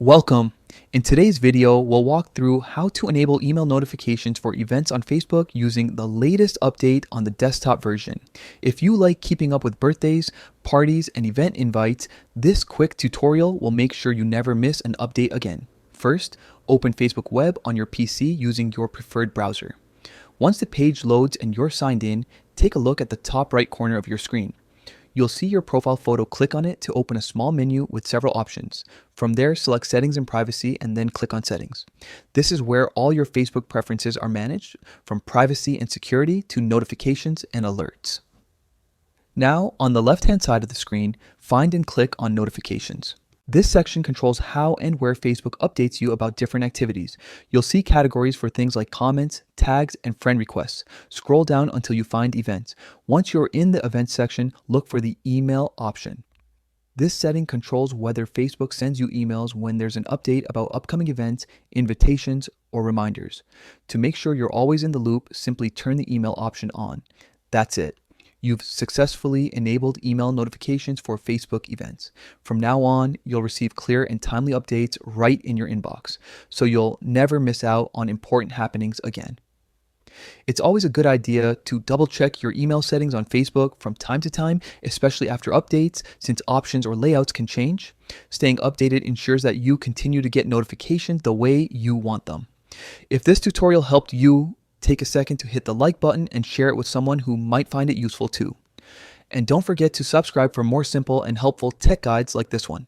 Welcome. In today's video, we'll walk through how to enable email notifications for events on Facebook using the latest update on the desktop version. If you like keeping up with birthdays, parties, and event invites, this quick tutorial will make sure you never miss an update again. First, open Facebook Web on your PC using your preferred browser. Once the page loads and you're signed in, take a look at the top right corner of your screen. You'll see your profile photo. Click on it to open a small menu with several options. From there, select Settings and Privacy and then click on Settings. This is where all your Facebook preferences are managed, from privacy and security to notifications and alerts. Now, on the left-hand side of the screen, find and click on Notifications. This section controls how and where Facebook updates you about different activities. You'll see categories for things like comments, tags, and friend requests. Scroll down until you find events. Once you're in the events section, look for the email option. This setting controls whether Facebook sends you emails when there's an update about upcoming events, invitations, or reminders. To make sure you're always in the loop, simply turn the email option on. That's it. You've successfully enabled email notifications for Facebook events. From now on, you'll receive clear and timely updates right in your inbox, so you'll never miss out on important happenings again. It's always a good idea to double check your email settings on Facebook from time to time, especially after updates, since options or layouts can change. Staying updated ensures that you continue to get notifications the way you want them. If this tutorial helped you, take a second to hit the like button and share it with someone who might find it useful too. And don't forget to subscribe for more simple and helpful tech guides like this one.